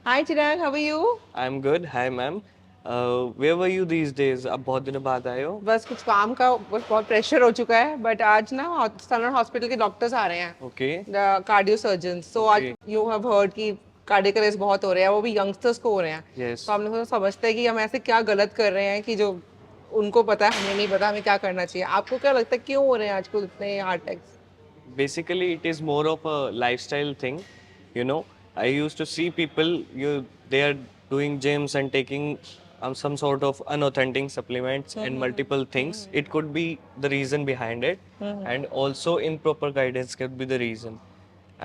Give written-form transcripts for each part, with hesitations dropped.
Hi Chirag, how are you? I'm good. Hi, ma'am. Where were you these days? अब बहुत दिनों बाद आए हो. बस कुछ काम का बस बहुत प्रेशर हो चुका है बट आज ना सनर हॉस्पिटल के डॉक्टर्स आ रहे हैं Okay. द कार्डियो सर्जन सो आज Okay. यू हैव हर्ड कि कार्डियक अरेस्ट बहुत हो रहे हैं वो भी यंगस्टर्स को हो रहे हैं Yes. तो हम लोग समझते हैं कि हम ऐसे क्या गलत कर रहे हैं कि जो उनको पता है हमें नहीं पता हमें क्या करना चाहिए आपको क्या लगता है क्यों हो रहे हैं आजकल इतने heart attacks Basically, it is more of a lifestyle thing. You know, I used to see people, they are doing gyms and taking some sort of unauthentic supplements and multiple things. It could be the reason behind it, and also improper guidance could be the reason.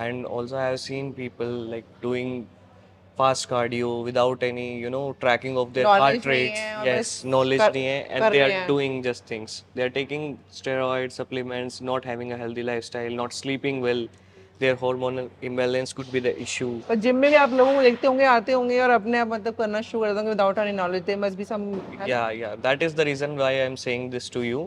And also, I have seen people like doing fast cardio without any tracking of their heart knowledge नहीं rates. है और Yes, बस knowledge कर nahi hai, and कर they रहे are हैं doing just things. They are taking steroid supplements, not having a healthy lifestyle, not sleeping well. Their hormonal imbalance could be the issue. पर gym में भी आप लोगों को देखते होंगे आते होंगे और अपने आप मतलब करना शुरू कर देंगे without any knowledge they must be some Yeah, that is the reason why I'm saying this to you.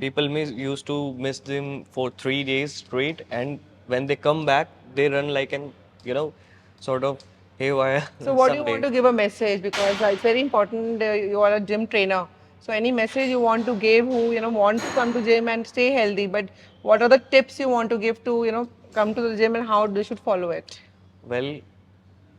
People used to miss them for 3 days straight, and when they come back, they run like an you know sort of haywire. So what do you Someday. want to give a message because it's very important you are a gym trainer. So any message you want to give who want to come to gym and stay healthy, but what are the tips you want to give to come to the gym and how they should follow it? Well,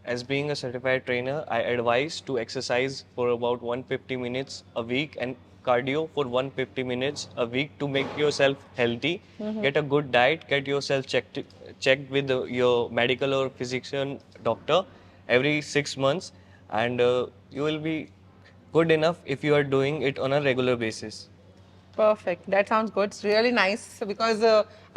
as being a certified trainer, I advise to exercise for about 150 minutes a week and cardio for 150 minutes a week to make yourself healthy. Get a good diet, get yourself checked with your medical or physician doctor every 6 months, and you will be good enough if you are doing it on a regular basis. Perfect. That sounds good. It's really nice because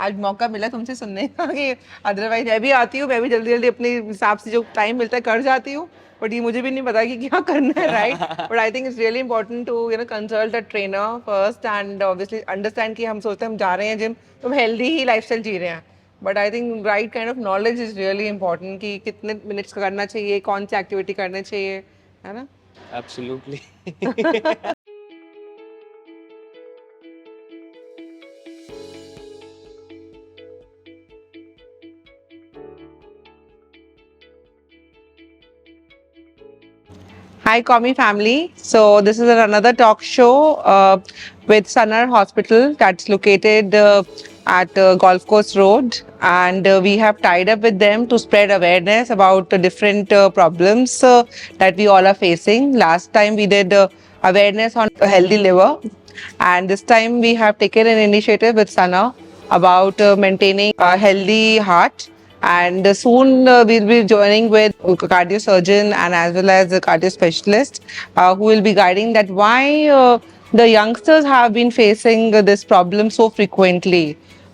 आज मौका मिला तुमसे सुनने का कि otherwise मैं भी आती हूँ मैं भी जल्दी जल्दी अपने हिसाब से जो टाइम मिलता है कर जाती हूँ बट ये मुझे भी नहीं पता कि क्या करना है right but I think it's really important to consult a trainer first and obviously understand कि हम सोचते हैं हम जा रहे हैं जिम तो हम हेल्दी ही लाइफस्टाइल जी रहे हैं but I think right kind of knowledge is really important कि कितने मिनट्स करना चाहिए कौन सी एक्टिविटी करनी चाहिए है ना Absolutely. Hi, COMI family. So this is another talk show with Sanar Hospital that's located at Golf Course Road, and we have tied up with them to spread awareness about the different problems that we all are facing. Last time we did awareness on a healthy liver, and this time we have taken an initiative with Sanar about maintaining a healthy heart and soon we'll be joining with a cardio surgeon and as well as a cardio specialist who will be guiding that why the youngsters have been facing this problem so frequently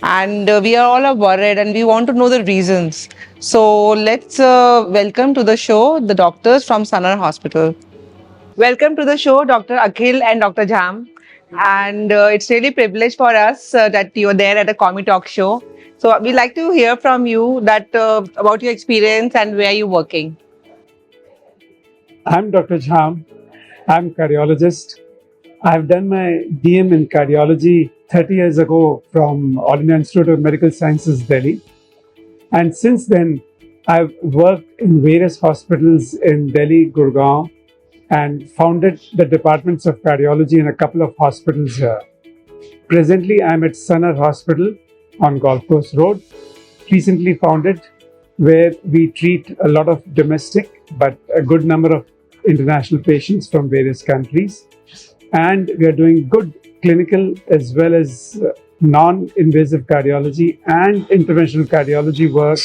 and we are all worried and we want to know the reasons. So let's welcome to the show the doctors from Sanar Hospital. Welcome to the show, Dr. Akhil and Dr. Jam. And it's really privilege for us that you're there at a Comi Talk show. So we'd like to hear from you that about your experience and where you're working. I'm Dr. Jham. I'm cardiologist. I've done my DM in cardiology 30 years ago from All India Institute of Medical Sciences, Delhi. And since then, I've worked in various hospitals in Delhi, Gurgaon, and founded the departments of cardiology in a couple of hospitals here. Presently, I'm at Sanar Hospital on Golf Course Road, recently founded, where we treat a lot of domestic but a good number of international patients from various countries. And we are doing good clinical as well as non-invasive cardiology and interventional cardiology work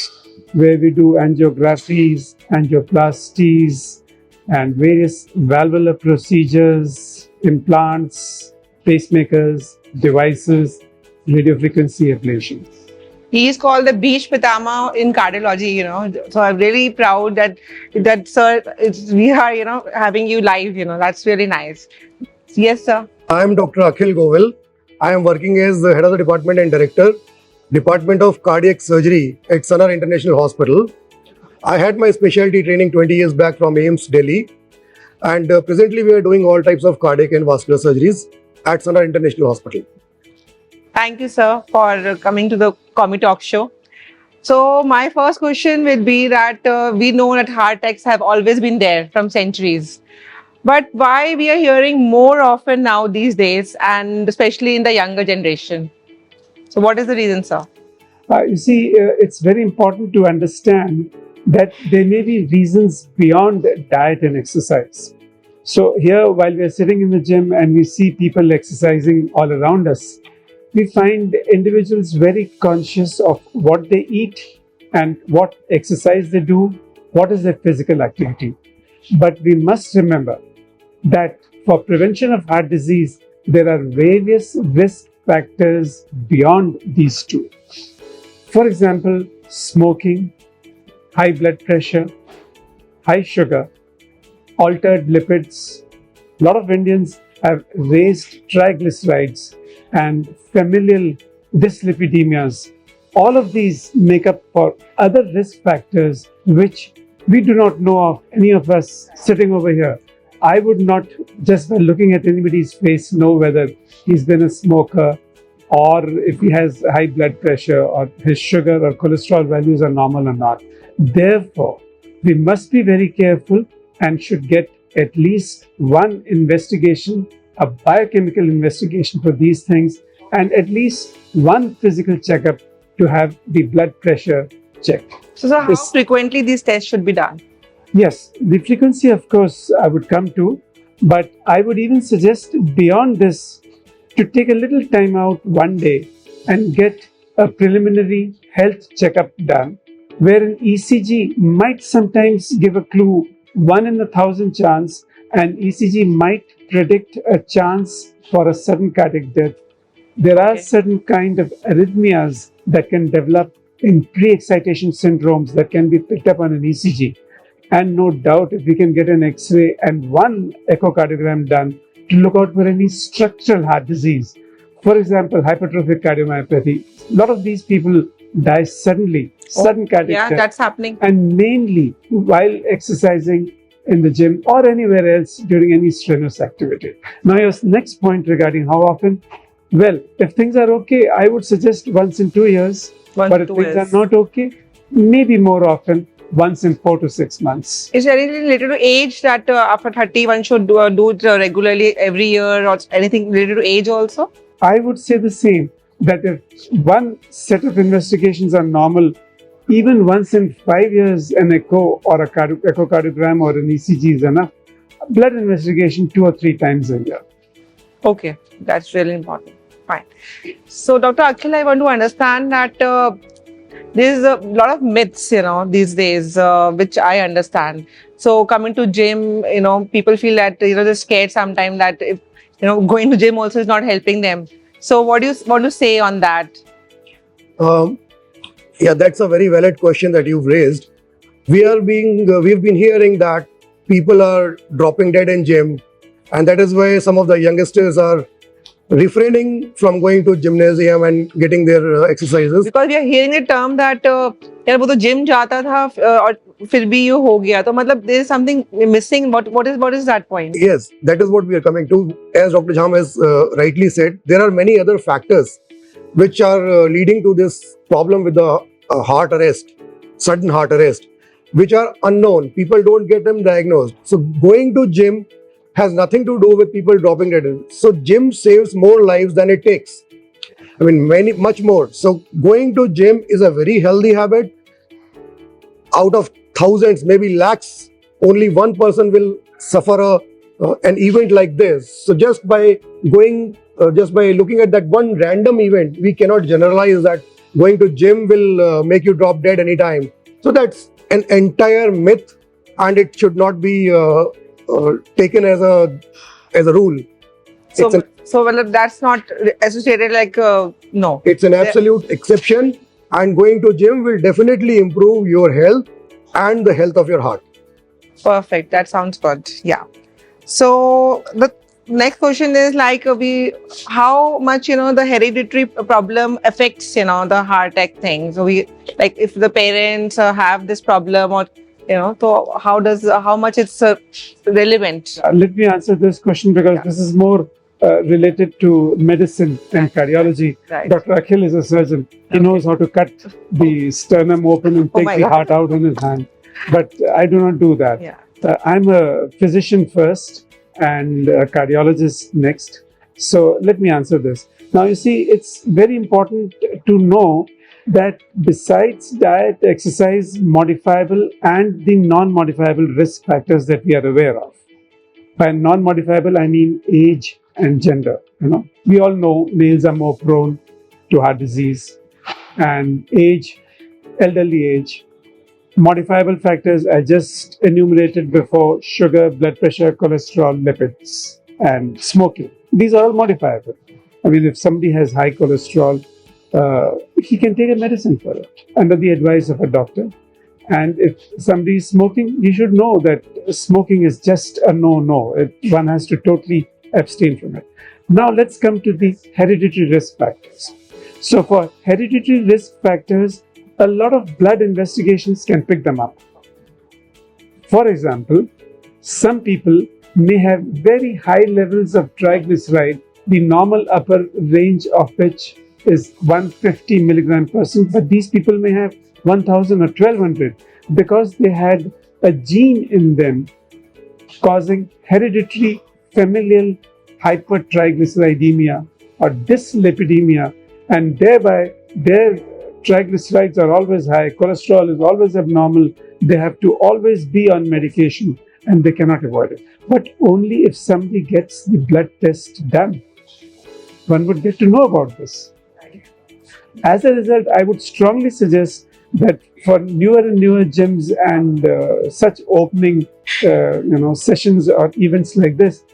where we do angiographies, angioplasties, and various valvular procedures, implants, pacemakers, devices, radiofrequency ablation. He is called the Beach Pitama in cardiology, So I'm really proud that sir, we are, having you live, That's really nice. Yes, sir. I am Dr. Akhil Govel. I am working as the head of the department and director, Department of Cardiac Surgery at Sanar International Hospital. I had my specialty training 20 years back from AIMS, Delhi. And presently we are doing all types of cardiac and vascular surgeries at Sanar International Hospital. Thank you, sir, for coming to the Comi Talk show. So my first question will be that we know that heart attacks have always been there from centuries. But why we are hearing more often now these days, and especially in the younger generation? So what is the reason, sir? You see, it's very important to understand that there may be reasons beyond diet and exercise. So here, while we are sitting in the gym and we see people exercising all around us, we find individuals very conscious of what they eat and what exercise they do, what is their physical activity. But we must remember that for prevention of heart disease, there are various risk factors beyond these two. For example, smoking, high blood pressure, high sugar, altered lipids. A lot of Indians have raised triglycerides and familial dyslipidemias. All of these make up for other risk factors which we do not know of, any of us sitting over here. I would not, just by looking at anybody's face, know whether he's been a smoker or if he has high blood pressure or his sugar or cholesterol values are normal or not. Therefore, we must be very careful and should get at least one investigation, a biochemical investigation for these things, and at least one physical checkup to have the blood pressure checked. So, sir, how frequently these tests should be done? Yes, the frequency, of course, I would come to, but I would even suggest beyond this to take a little time out one day and get a preliminary health checkup done, where an ECG might sometimes give a clue, 1 in 1,000 chance, and ECG might predict a chance for a sudden cardiac death. There are certain kind of arrhythmias that can develop in pre-excitation syndromes that can be picked up on an ECG. And no doubt, if we can get an X-ray and one echocardiogram done to look out for any structural heart disease, for example, hypertrophic cardiomyopathy, a lot of these people die suddenly, sudden cardiac death. That's happening. And mainly while exercising in the gym or anywhere else during any strenuous activity. Now, your next point regarding how often, well, if things are okay, I would suggest once in 2 years. But if things are not okay, maybe more often, once in 4 to 6 months. Is there anything related to age that after 30 one should do it regularly every year, or anything related to age also? I would say the same, that if one set of investigations are normal, even once in 5 years an echo or a echocardiogram or an ECG is enough. Blood investigation 2 or 3 times a year. Okay, that's really important. Fine. So, Dr. Akhil, I want to understand that there's a lot of myths, these days, which I understand. So, coming to gym, people feel that, they're scared sometimes that if, going to gym also is not helping them. So, what do you want to say on that? Yeah, that's a very valid question that you've raised. We've been hearing that people are dropping dead in gym, and that is why some of the youngsters are refraining from going to gymnasium and getting their exercises. Because we are hearing the term that यार वो तो gym जाता था और फिर भी ये हो गया, तो मतलब there is something missing. What is that point? Yes, that is what we are coming to. As Dr. Jham has rightly said, there are many other factors which are leading to this problem with the heart arrest, sudden heart arrest, which are unknown. People don't get them diagnosed. So going to gym has nothing to do with people dropping dead. So gym saves more lives than it takes. I mean, much more. So going to gym is a very healthy habit. Out of thousands, maybe lakhs, only one person will suffer an event like this. So just by looking at that one random event, we cannot generalize that going to gym will make you drop dead anytime. So that's an entire myth, and it should not be taken as a rule. So that's not associated like no. It's an absolute exception, and going to gym will definitely improve your health and the health of your heart. Perfect. That sounds good. Yeah. So the next question is like how much the hereditary problem affects the heart attack thing. So we like if the parents have this problem, or so how much it's relevant? Let me answer this question because this is more related to medicine and cardiology. Right. Dr. Akhil is a surgeon. He knows how to cut the sternum open and Oh take my the God. heart out in his hand. But I do not do that. Yeah. I'm a physician first and a cardiologist next. So let me answer this. Now, you see, it's very important to know that besides diet, exercise, modifiable and the non-modifiable risk factors that we are aware of. By non-modifiable, I mean age and gender. We all know males are more prone to heart disease, and age, elderly age. Modifiable factors I just enumerated before: sugar, blood pressure, cholesterol, lipids, and smoking. These are all modifiable. I mean, if somebody has high cholesterol, he can take a medicine for it under the advice of a doctor. And if somebody is smoking, you should know that smoking is just a no-no. One has to totally abstain from it. Now let's come to the hereditary risk factors. So for hereditary risk factors, a lot of blood investigations can pick them up. For example, some people may have very high levels of triglyceride, the normal upper range of which is 150 milligram per cent, but these people may have 1000 or 1200 because they had a gene in them causing hereditary familial hypertriglyceridemia or dyslipidemia, and thereby their triglycerides are always high, cholesterol is always abnormal, they have to always be on medication and they cannot avoid it. But only if somebody gets the blood test done, one would get to know about this. As a result, I would strongly suggest that for newer and newer gyms and such opening sessions or events like this,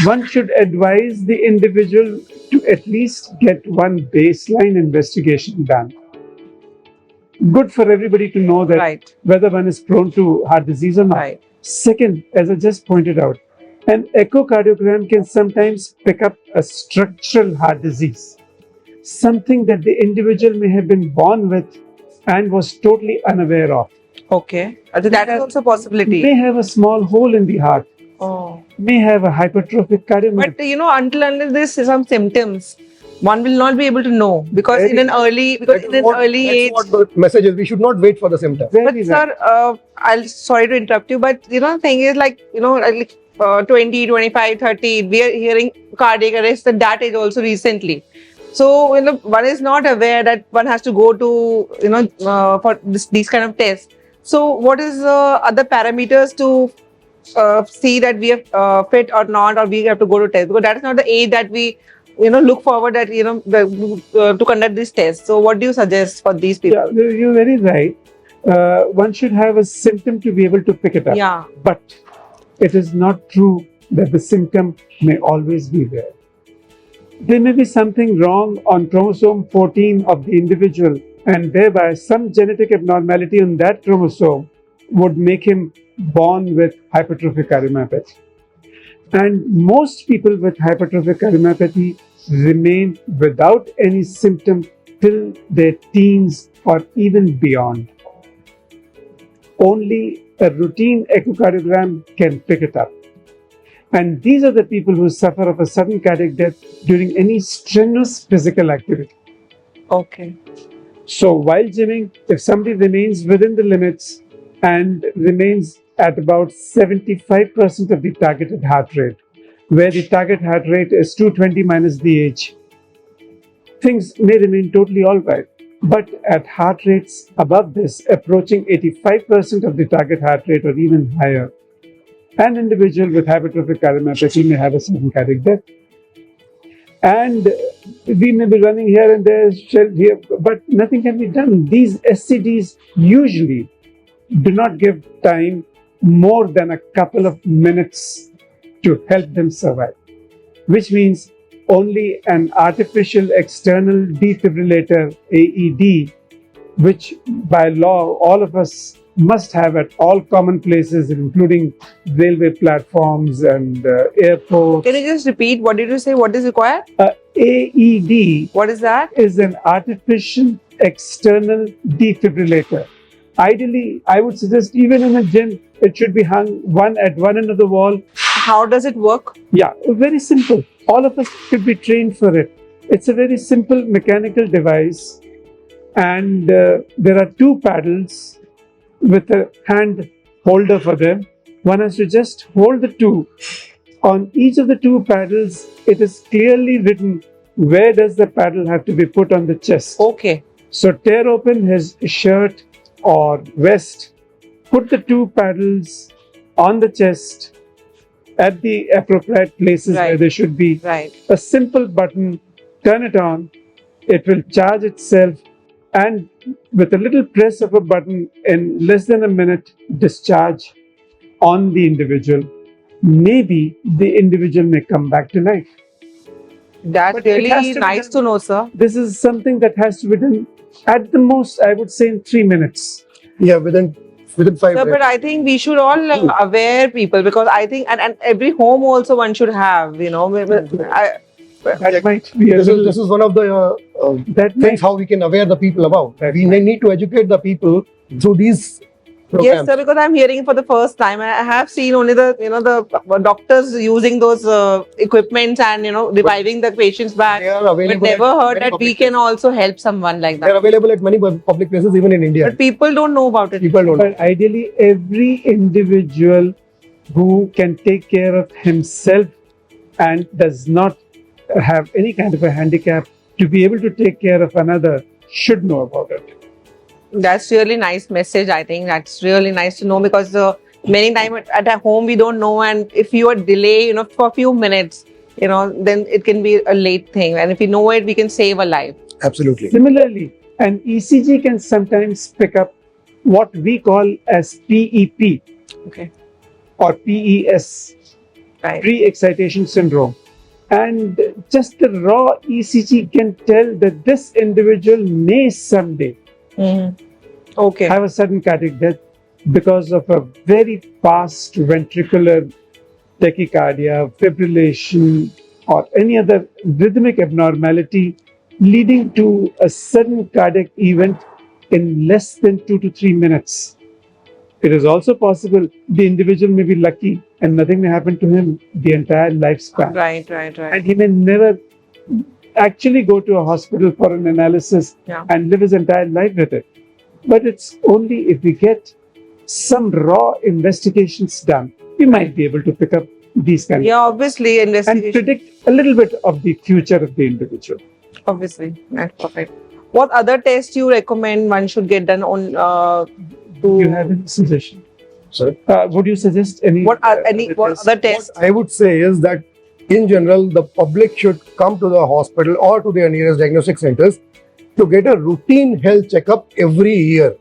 one should advise the individual to at least get one baseline investigation done. Good for everybody to know that Right. whether one is prone to heart disease or not. Right. Second, as I just pointed out, an echocardiogram can sometimes pick up a structural heart disease, something that the individual may have been born with and was totally unaware of. Okay. That is also a possibility. May have a small hole in the heart, Oh. may have a hypertrophic cardiomyopathy. But until unless there's some symptoms, one will not be able to know because in an early age. That's what the message is. We should not wait for the symptoms. But sir, sorry to interrupt you, but the thing is like 20, 25, 30, we are hearing cardiac arrest at that age also recently. So one is not aware that one has to go to for these kind of tests. So what is other parameters to see that we are fit or not, or we have to go to test, because that is not the age that we look forward that to conduct this test. So what do you suggest for these people? Yeah, you're very right. One should have a symptom to be able to pick it up. Yeah. But it is not true that the symptom may always be there. There may be something wrong on chromosome 14 of the individual, and thereby some genetic abnormality on that chromosome would make him born with hypertrophic cardiomyopathy. And most people with hypertrophic cardiomyopathy remain without any symptom till their teens or even beyond. Only a routine echocardiogram can pick it up. And these are the people who suffer of a sudden cardiac death during any strenuous physical activity. Okay. So while gymming, if somebody remains within the limits and remains at about 75% of the targeted heart rate, where the target heart rate is 220 minus the age, things may remain totally all right. But at heart rates above this, approaching 85% of the target heart rate or even higher, an individual with hypertrophic cardiomyopathy may have a sudden cardiac death. And we may be running here and there, here, but nothing can be done. These SCDs usually do not give time more than a couple of minutes to help them survive, which means only an artificial external defibrillator, AED, which by law all of us must have at all common places, including railway platforms and airports. Can you just repeat? What did you say? What is required? AED What is that? is an artificial external defibrillator. Ideally, I would suggest even in a gym, it should be hung one at one end of the wall how does it work? Yeah, very simple. All of us could be trained for it. It's a very simple mechanical device, and there are two paddles with a hand holder for them. One has to just hold the two. On each of the two paddles, it is clearly written where does the paddle have to be put on the chest. Okay. So tear open his shirt or vest, put the two paddles on the chest at the appropriate places where Right. they should be. Right. A simple button, turn it on, it will charge itself, and with a little press of a button in less than a minute, discharge on the individual. Maybe the individual may come back to life. That's But it has really to be nice done. to know, sir. This is something that has to be done at the most, I would say, in 3 minutes. Yeah, within 5 Sir, minutes. but I think we should all aware people, because I think and every home also one should have, you know. That might be a little, This is one of the that things might, how we can aware the people about. That's We need to educate the people through these Yes, programs. sir, because I'm hearing for the first time. I have seen only the doctors using those equipments and reviving the patients back. They are But available. never at heard many that we public can places. also help someone like They are that. available at many public places, even in India. But people don't know about it. People don't. but ideally, every individual who can take care of himself and does not have any kind of a handicap to be able to take care of another should know about it. That's really nice message. I think that's really nice to know, because many times at a home we don't know, and if you are delay, for a few minutes, then it can be a late thing. And if we know it, we can save a life. Absolutely. Similarly, an ECG can sometimes pick up what we call as PEP Okay. or PES, Right. pre-excitation syndrome. And just the raw ECG can tell that this individual may someday Okay. have a sudden cardiac death because of a very fast ventricular tachycardia, fibrillation, or any other rhythmic abnormality leading to a sudden cardiac event in less than 2 to 3 minutes. It is also possible the individual may be lucky and nothing may happen to him the entire lifespan. Right. And he may never actually go to a hospital for an analysis Yeah. and live his entire life with it. But it's only if we get some raw investigations done, we might be able to pick up these kind Yeah, obviously, and investigation. predict a little bit of the future of the individual. Obviously, that's perfect. What other tests you recommend one should get done on Do you have any suggestion? Sorry? Would you suggest any? what are any what tests? other tests? What I would say is that in general, the public should come to the hospital or to their nearest diagnostic centers to get a routine health checkup every year.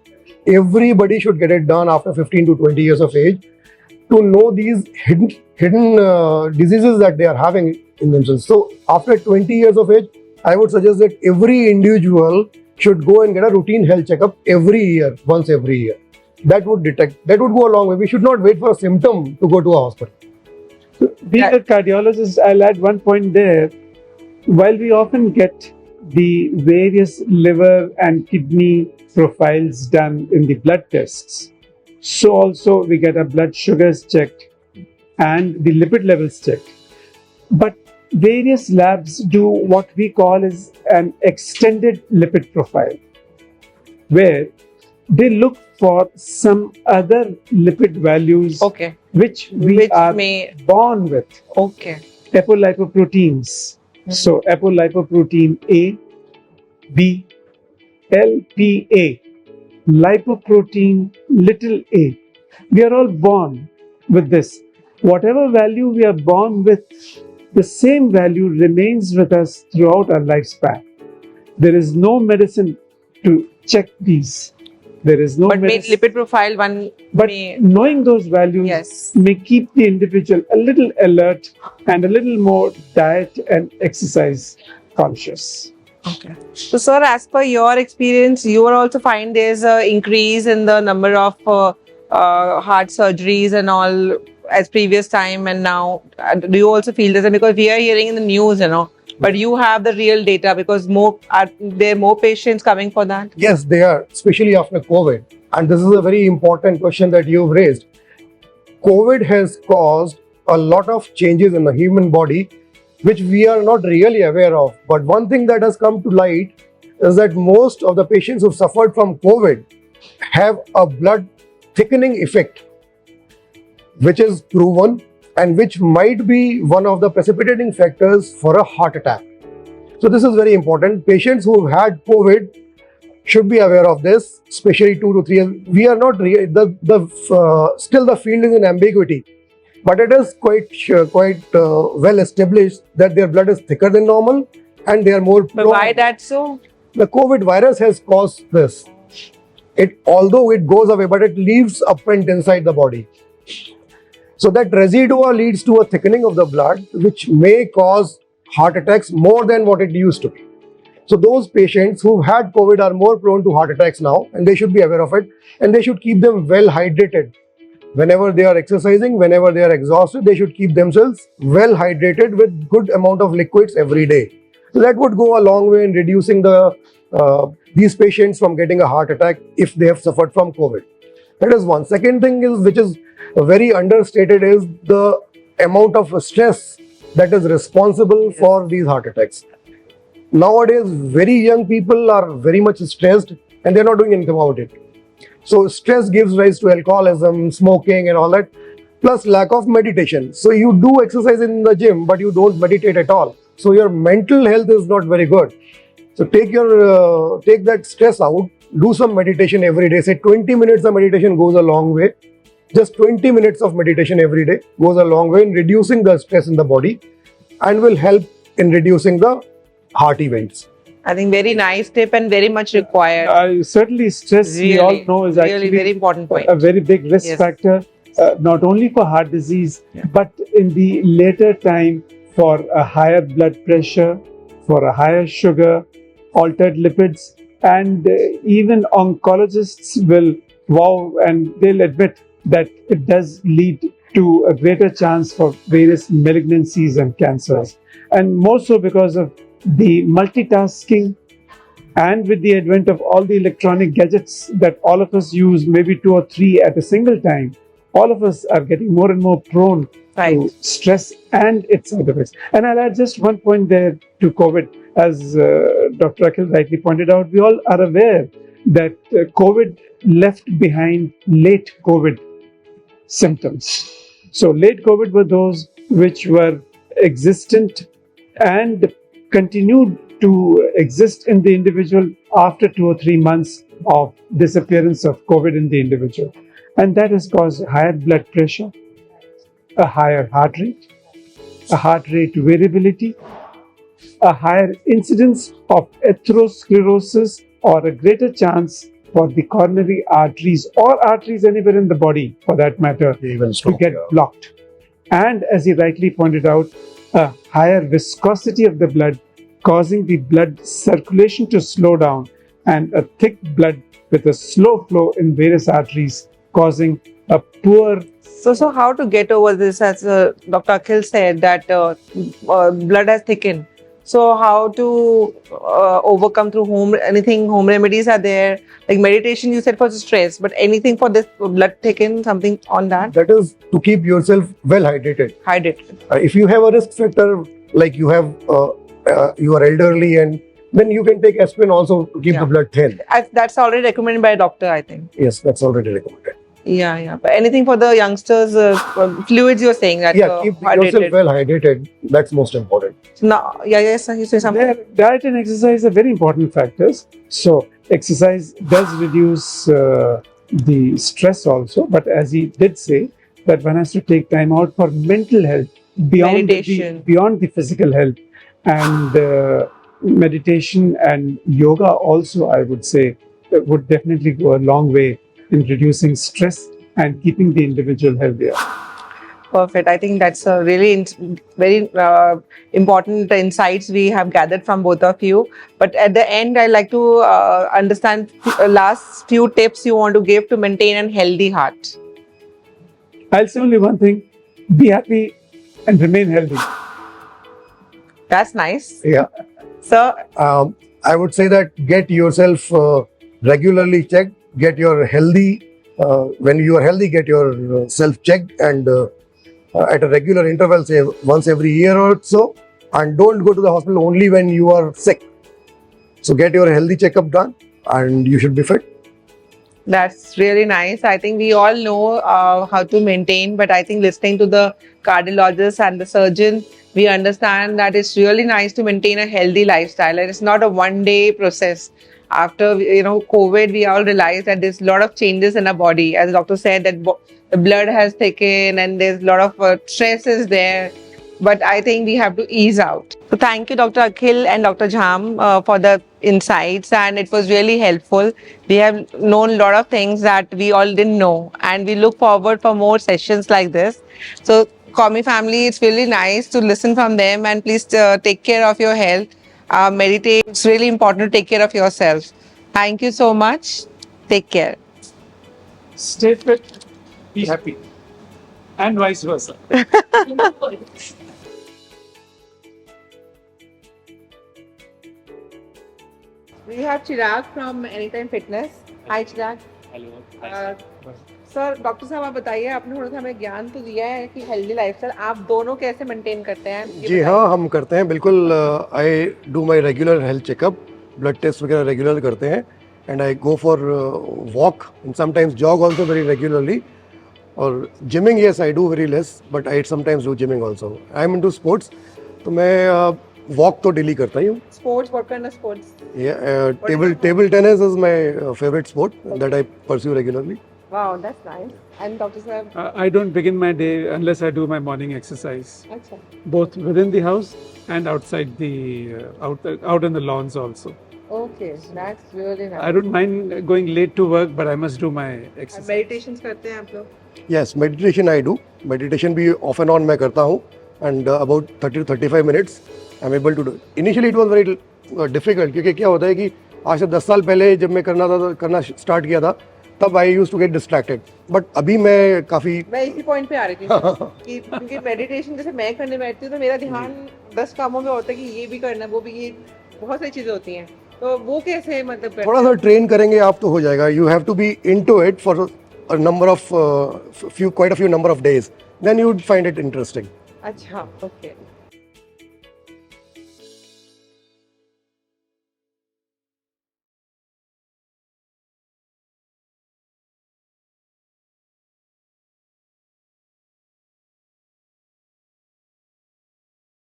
Everybody should get it done after 15 to 20 years of age to know these hidden diseases that they are having in themselves. So after 20 years of age, I would suggest that every individual should go and get a routine health checkup every year, once every year. That would go a long way. We should not wait for a symptom to go to a hospital. Being a cardiologist, I'll add one point there. While we often get the various liver and kidney profiles done in the blood tests, so also we get our blood sugars checked and the lipid levels checked. But various labs do what we call as an extended lipid profile, where they look for some other lipid values Okay. which we Which are may- born with. Okay. Apolipoproteins. So apolipoprotein A, B, LPA, lipoprotein little a. We are all born with this. Whatever value we are born with, the same value remains with us throughout our lifespan. There is no medicine to check these. There is no But may medicine. lipid profile one But may knowing those values Yes. may keep the individual a little alert and a little more diet and exercise conscious. Okay. So, sir, as per your experience, you are also find there's a increase in the number of heart surgeries and all as previous time and now. Do you also feel this? Because we are hearing in the news, but you have the real data because are there more patients coming for that? Yes, they are, especially after COVID. And this is a very important question that you've raised. COVID has caused a lot of changes in the human body which we are not really aware of. But one thing that has come to light is that most of the patients who suffered from COVID have a blood thickening effect, which is proven and which might be one of the precipitating factors for a heart attack. So this is very important. Patients who have had COVID should be aware of this, especially 2 to 3 years. We are not still the field is in ambiguity, but it is quite well established that their blood is thicker than normal and they are more But why that so? The COVID virus has caused this. Although it goes away, but it leaves a print inside the body. So that residua leads to a thickening of the blood, which may cause heart attacks more than what it used to be. So those patients who had COVID are more prone to heart attacks now, and they should be aware of it, and they should keep them well hydrated. Whenever they are exercising, whenever they are exhausted, they should keep themselves well hydrated with good amount of liquids every day. So that would go a long way in reducing these patients from getting a heart attack if they have suffered from COVID. That is one. Second thing is, which is very understated, is the amount of stress that is responsible for these heart attacks. Nowadays, very young people are very much stressed and they're not doing anything about it. So stress gives rise to alcoholism, smoking and all that, plus lack of meditation. So you do exercise in the gym, but you don't meditate at all. So your mental health is not very good. So take that stress out, do some meditation every day. Say 20 minutes of meditation goes a long way. Just 20 minutes of meditation every day goes a long way in reducing the stress in the body and will help in reducing the heart events. I think very nice tip and very much required. Certainly stress, we all know, is actually very important point. a very big risk factor, not only for heart disease, but in the later time for a higher blood pressure, for a higher sugar, altered lipids, and even oncologists will vow and they'll admit that it does lead to a greater chance for various malignancies and cancers. And more so because of the multitasking and with the advent of all the electronic gadgets that all of us use, maybe 2 or 3 at a single time, all of us are getting more and more prone to stress and its side effects. And I'll add just one point there to COVID. As Dr. Akhil rightly pointed out, we all are aware that COVID left behind late COVID symptoms. So late COVID were those which were existent and continued to exist in the individual after 2 or 3 months of disappearance of COVID in the individual. And that has caused higher blood pressure, a higher heart rate variability, a higher incidence of atherosclerosis, or a greater chance for the coronary arteries or arteries anywhere in the body for that matter to get blocked. And as he rightly pointed out, a higher viscosity of the blood, causing the blood circulation to slow down, and a thick blood with a slow flow in various arteries, causing a poor. So how to get over this? As Dr. Akhil said, that blood has thickened. So how to overcome through home remedies are there? Like meditation, you said for stress, but anything for this blood thicken, something on that? That is to keep yourself well hydrated. If you have a risk factor, like you are elderly, and then you can take aspirin also to keep the blood thin. That's already recommended by a doctor, I think. Yes, that's already recommended. Yeah. But anything for the youngsters, fluids you're saying that. Keep yourself well hydrated. That's most important. No, yes, you say something. Diet and exercise are very important factors. So exercise does reduce the stress also. But as he did say, that one has to take time out for mental health beyond the physical health, and meditation and yoga also, I would say, would definitely go a long way in reducing stress and keeping the individual healthier. Perfect. I think that's a really very important insights we have gathered from both of you. But at the end, I'd like to understand last few tips you want to give to maintain a healthy heart. I'll say only one thing: be happy and remain healthy. That's nice. Yeah. So, I would say that get yourself regularly checked. Get your healthy. When you are healthy, get yourself checked and at a regular interval, say once every year or so, and don't go to the hospital only when you are sick. So get your healthy checkup done and you should be fit. That's really nice. I think we all know how to maintain, but I think listening to the cardiologist and the surgeon, we understand that it's really nice to maintain a healthy lifestyle, and it's not a one-day process. After COVID, we all realized that there's a lot of changes in our body. As the doctor said, that the blood has thickened, and there's a lot of stress is there. But I think we have to ease out. So thank you, Dr. Akhil and Dr. Jham, for the insights, and it was really helpful. We have known a lot of things that we all didn't know, and we look forward for more sessions like this. So, COMI family, it's really nice to listen from them, and please take care of your health. Meditate. It's really important to take care of yourself. Thank you so much. Take care. Stay fit, be happy, and vice versa. We have Chirag from Anytime Fitness. Hi, Chirag. Hello. Sir doctor साहब आप बताइए, आपने थोड़ा सा हमें ज्ञान तो दिया है कि हेल्दी लाइफस्टाइल आप दोनों कैसे मेंटेन करते हैं? जी हाँ, हम करते हैं बिल्कुल. I do my regular health checkup, blood test वगैरह रेगुलर करते हैं, and I go for walk and sometimes jog also very regularly. और gymming yes I do very less, but I sometimes do gymming also. I am into sports, तो मैं walk तो daily करता ही हूँ. Sports, what kind of sports? Table tennis is my favorite sport that I pursue regularly. Wow, that's nice. And Dr. Sahab? I don't begin my day unless I do my morning exercise, Achha. both within the house and outside out in the lawns also. Okay, that's really nice. I don't mind going late to work, but I must do my exercise. Meditations करते हैं आप लोग? Yes, meditation I do. Meditation भी off and on मैं करता हूँ, and about 30 to 35 minutes I'm able to do. Initially it was very difficult, क्योंकि क्या होता है कि आज से 10 साल पहले जब मैं करना स्टार्ट किया था, तब I use to get distracted. But अभी मैं काफ़ी मैं इसी पॉइंट पे आ रही थी कि क्योंकि मेडिटेशन जैसे मैं करने बैठती हूँ तो मेरा ध्यान 10 कामों में होता है कि ये भी करना, वो भी, ये बहुत सारी चीज़ें होती हैं. तो वो कैसे मतलब थोड़ा सा ट्रेन करेंगे आप तो हो जाएगा. You have to be into it for a number of quite a few number of days, then you would find it interesting. अच्छा, ओके.